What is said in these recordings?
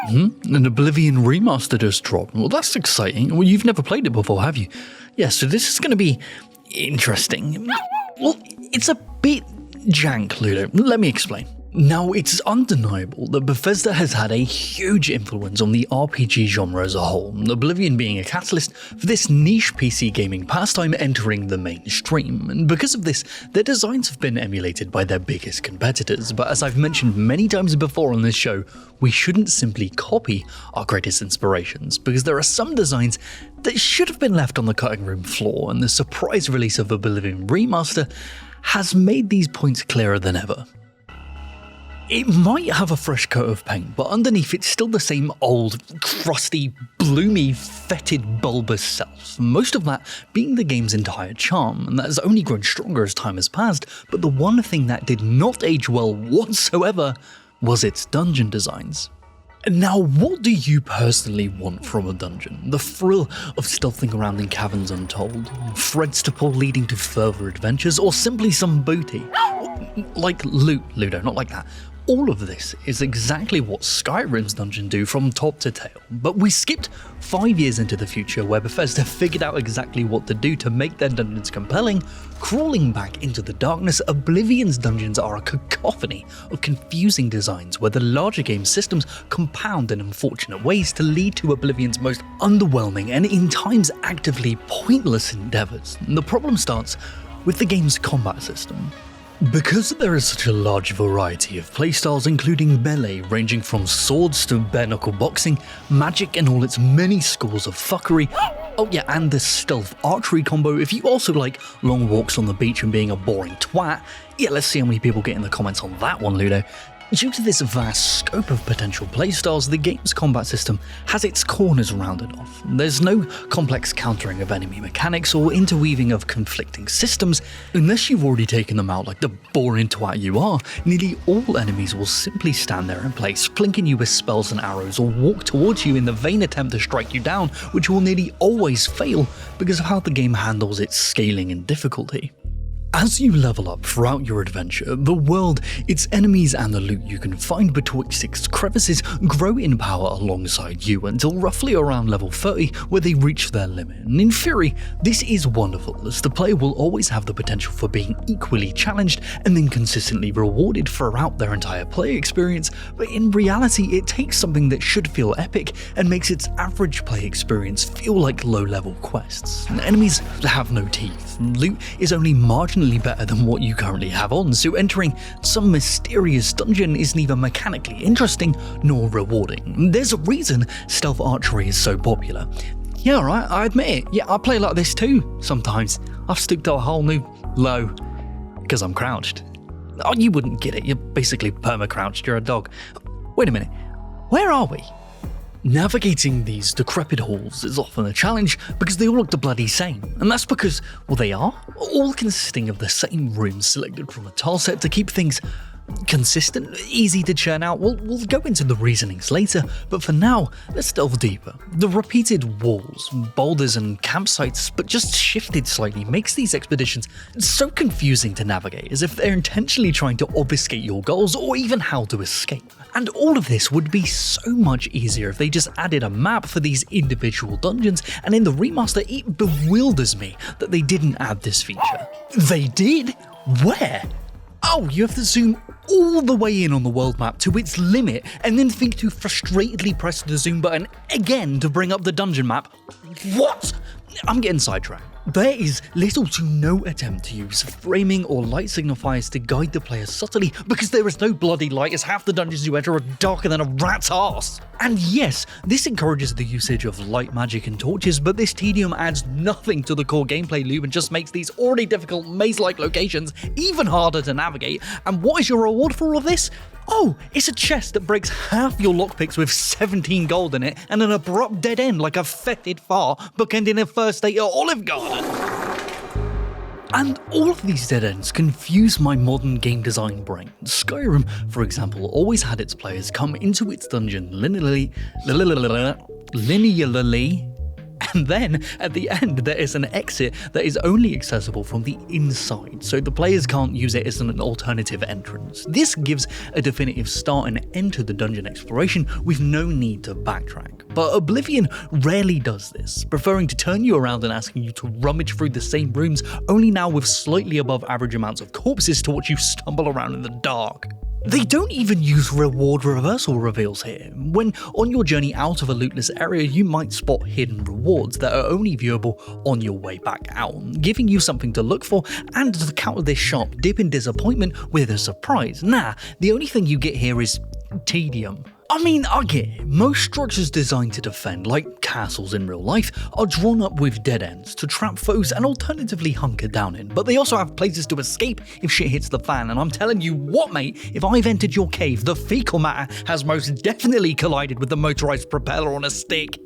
An Oblivion remaster just dropped. Well, that's exciting. Well, you've never played it before, have you? Yeah, so this is going to be interesting. Well, it's a bit jank, Ludo. Let me explain. Now, it's undeniable that Bethesda has had a huge influence on the RPG genre as a whole, Oblivion being a catalyst for this niche PC gaming pastime entering the mainstream, and because of this, their designs have been emulated by their biggest competitors, but as I've mentioned many times before on this show, we shouldn't simply copy our greatest inspirations, because there are some designs that should have been left on the cutting room floor, and the surprise release of Oblivion Remaster has made these points clearer than ever. It might have a fresh coat of paint, but underneath it's still the same old, crusty, bloomy, fetid, bulbous self, most of that being the game's entire charm, and that has only grown stronger as time has passed, but the one thing that did not age well whatsoever was its dungeon designs. Now, what do you personally want from a dungeon? The thrill of stealthing around in caverns untold, threads to pull leading to further adventures, or simply some booty? Like loot, Ludo, not like that. All of this is exactly what Skyrim's dungeon do from top to tail, but we skipped 5 years into the future where Bethesda figured out exactly what to do to make their dungeons compelling. Crawling back into the darkness, Oblivion's dungeons are a cacophony of confusing designs where the larger game systems compound in unfortunate ways to lead to Oblivion's most underwhelming and in times actively pointless endeavors. The problem starts with the game's combat system. Because there is such a large variety of playstyles including melee ranging from swords to bare-knuckle boxing, magic and all its many schools of fuckery, oh yeah, and this stealth archery combo, if you also like long walks on the beach and being a boring twat, yeah, let's see how many people get in the comments on that one, Ludo. Due to this vast scope of potential playstyles, the game's combat system has its corners rounded off. There's no complex countering of enemy mechanics or interweaving of conflicting systems. Unless you've already taken them out like the boring twat you are, nearly all enemies will simply stand there in place, flanking you with spells and arrows, or walk towards you in the vain attempt to strike you down, which will nearly always fail because of how the game handles its scaling and difficulty. As you level up throughout your adventure, the world, its enemies and the loot you can find betwixt its crevices grow in power alongside you until roughly around level 30 where they reach their limit. And in theory, this is wonderful as the player will always have the potential for being equally challenged and then consistently rewarded throughout their entire play experience, but in reality it takes something that should feel epic and makes its average play experience feel like low-level quests. Enemies have no teeth, loot is only marginally better than what you currently have on, so entering some mysterious dungeon is neither mechanically interesting nor rewarding. There's a reason stealth archery is so popular. Yeah, right, I admit it. Yeah, I play like this too, sometimes. I've stooped to a whole new low, because I'm crouched. Oh, you wouldn't get it, you're basically perma-crouched, you're a dog. Wait a minute, where are we? Navigating these decrepit halls is often a challenge because they all look the bloody same, and that's because, well, they are, all consisting of the same rooms selected from a tile set to keep things consistent, easy to churn out. We'll go into the reasonings later, but for now, let's delve deeper. The repeated walls, boulders and campsites, but just shifted slightly, makes these expeditions so confusing to navigate, as if they're intentionally trying to obfuscate your goals or even how to escape. And all of this would be so much easier if they just added a map for these individual dungeons, and in the remaster it bewilders me that they didn't add this feature. They did? Where? Oh, you have to zoom all the way in on the world map to its limit and then think to frustratedly press the zoom button again to bring up the dungeon map. What? I'm getting sidetracked. There is little to no attempt to use framing or light signifiers to guide the player subtly because there is no bloody light as half the dungeons you enter are darker than a rat's arse. And yes, this encourages the usage of light magic and torches, but this tedium adds nothing to the core gameplay loop and just makes these already difficult maze-like locations even harder to navigate. And what is your reward for all of this? Oh, it's a chest that breaks half your lockpicks with 17 gold in it and an abrupt dead end like a fetid far bookending a first date at Olive Garden. And all of these dead ends confuse my modern game design brain. Skyrim, for example, always had its players come into its dungeon linearly And then, at the end, there is an exit that is only accessible from the inside, so the players can't use it as an alternative entrance. This gives a definitive start and end to the dungeon exploration with no need to backtrack. But Oblivion rarely does this, preferring to turn you around and asking you to rummage through the same rooms, only now with slightly above average amounts of corpses to watch you stumble around in the dark. They don't even use reward reversal reveals here. When on your journey out of a lootless area, you might spot hidden rewards that are only viewable on your way back out, giving you something to look for and to counter this sharp dip in disappointment with a surprise. Nah, the only thing you get here is tedium. I mean, I get it. Most structures designed to defend, like castles in real life, are drawn up with dead ends to trap foes and alternatively hunker down in, but they also have places to escape if shit hits the fan, and I'm telling you what, mate, if I've entered your cave, the fecal matter has most definitely collided with the motorized propeller on a stick.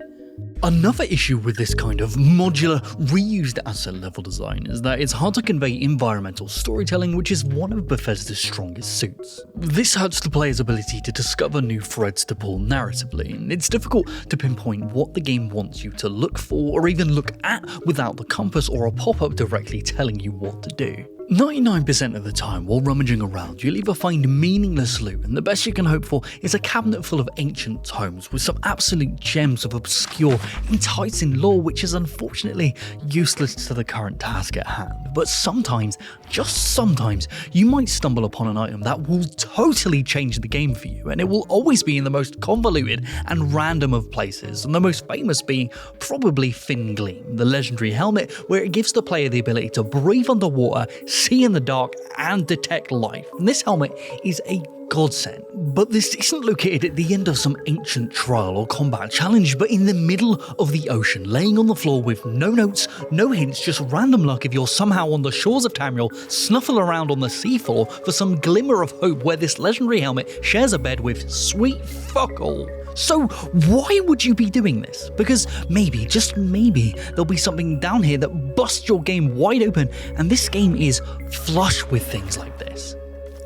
Another issue with this kind of modular, reused asset level design is that it's hard to convey environmental storytelling, which is one of Bethesda's strongest suits. This hurts the player's ability to discover new threads to pull narratively, and it's difficult to pinpoint what the game wants you to look for or even look at without the compass or a pop-up directly telling you what to do. 99% of the time while rummaging around, you'll either find meaningless loot, and the best you can hope for is a cabinet full of ancient tomes with some absolute gems of obscure, enticing lore which is unfortunately useless to the current task at hand. But sometimes, just sometimes, you might stumble upon an item that will totally change the game for you, and it will always be in the most convoluted and random of places, and the most famous being probably Thin Gleam, the legendary helmet where it gives the player the ability to breathe underwater, see in the dark, and detect life. And this helmet is a godsend. But this isn't located at the end of some ancient trial or combat challenge, but in the middle of the ocean, laying on the floor with no notes, no hints, just random luck if you're somehow on the shores of Tamriel, snuffle around on the seafloor for some glimmer of hope where this legendary helmet shares a bed with sweet fuck all. So why would you be doing this? Because maybe, just maybe, there'll be something down here that busts your game wide open, and this game is flush with things like this.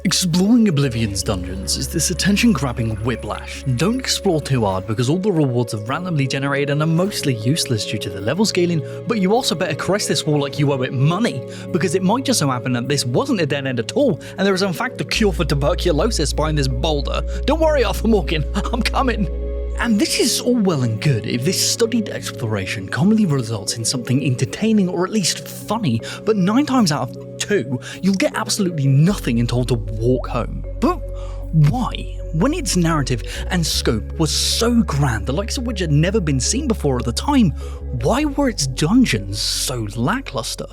Exploring Oblivion's dungeons is this attention-grabbing whiplash. Don't explore too hard because all the rewards are randomly generated and are mostly useless due to the level scaling, but you also better caress this wall like you owe it money, because it might just so happen that this wasn't a dead end at all, and there is in fact a cure for tuberculosis behind this boulder. Don't worry, Arthur Morgan, I'm coming. And this is all well and good if this studied exploration commonly results in something entertaining or at least funny, but 9 times out of 2, you'll get absolutely nothing and told to walk home. But why? When its narrative and scope was so grand, the likes of which had never been seen before at the time, why were its dungeons so lackluster?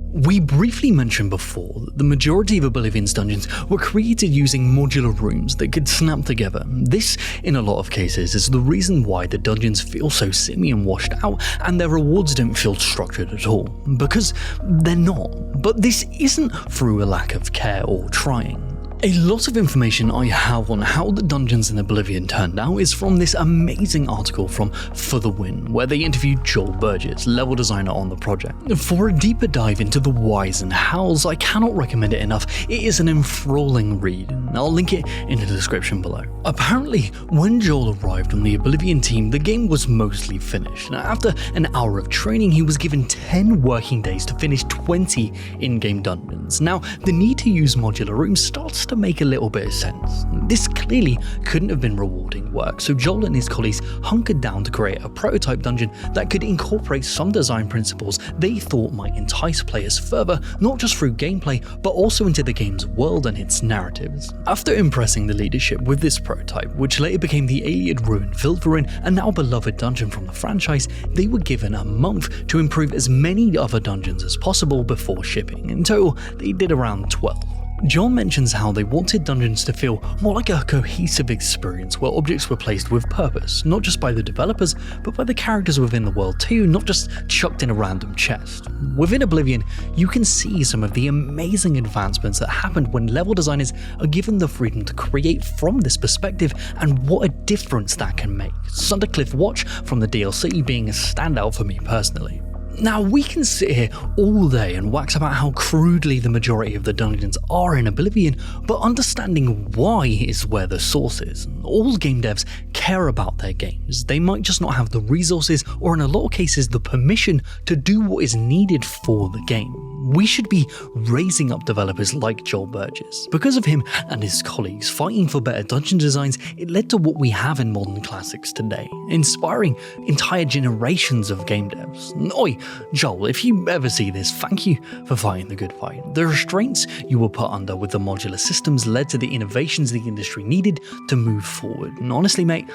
We briefly mentioned before that the majority of Oblivion's dungeons were created using modular rooms that could snap together. This, in a lot of cases, is the reason why the dungeons feel so samey and washed out, and their rewards don't feel structured at all, because they're not. But this isn't through a lack of care or trying. A lot of information I have on how the dungeons in Oblivion turned out is from this amazing article from For the Win, where they interviewed Joel Burgess, level designer on the project. For a deeper dive into the whys and hows, I cannot recommend it enough. It is an enthralling read, and I'll link it in the description below. Apparently, when Joel arrived on the Oblivion team, the game was mostly finished. After an hour of training, he was given 10 working days to finish 20 in-game dungeons. Now, the need to use modular rooms starts to make a little bit of sense. This clearly couldn't have been rewarding work, so Joel and his colleagues hunkered down to create a prototype dungeon that could incorporate some design principles they thought might entice players further, not just through gameplay, but also into the game's world and its narratives. After impressing the leadership with this prototype, which later became the Iliad Ruin, Vilverin, a now beloved dungeon from the franchise, they were given a month to improve as many other dungeons as possible before shipping. In total, they did around 12. John mentions how they wanted dungeons to feel more like a cohesive experience where objects were placed with purpose, not just by the developers, but by the characters within the world too, not just chucked in a random chest. Within Oblivion, you can see some of the amazing advancements that happened when level designers are given the freedom to create from this perspective, and what a difference that can make. Sundercliff Watch from the DLC being a standout for me personally. Now, we can sit here all day and wax about how crudely the majority of the dungeons are in Oblivion, but understanding why is where the source is. All game devs care about their games. They might just not have the resources, or in a lot of cases, the permission to do what is needed for the game. We should be raising up developers like Joel Burgess. Because of him and his colleagues fighting for better dungeon designs, it led to what we have in modern classics today, inspiring entire generations of game devs. Oi, Joel, if you ever see this, thank you for fighting the good fight. The restraints you were put under with the modular systems led to the innovations the industry needed to move forward. And honestly, mate,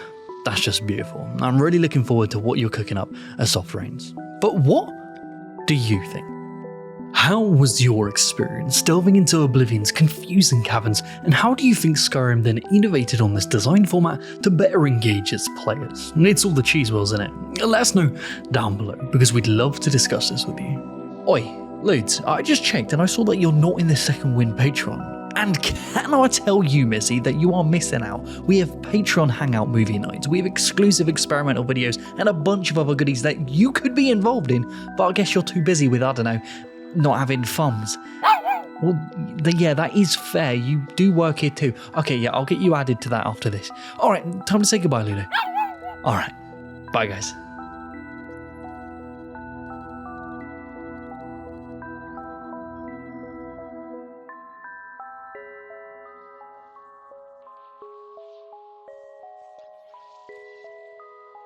that's just beautiful. I'm really looking forward to what you're cooking up at Soft Rains. But what do you think? How was your experience delving into Oblivion's confusing caverns, and how do you think Skyrim then innovated on this design format to better engage its players? It's all the cheese wheels, isn't it? Let us know down below, because we'd love to discuss this with you. Oi, Ludes, I just checked and I saw that you're not in the Second Wind Patreon. And can I tell you, Missy, that you are missing out? We have Patreon Hangout movie nights, we have exclusive experimental videos, and a bunch of other goodies that you could be involved in, but I guess you're too busy with, I don't know, not having thumbs. Well, yeah, that is fair. You do work here too. Okay, yeah, I'll get you added to that after this. Alright, time to say goodbye, Ludo. Alright, bye guys.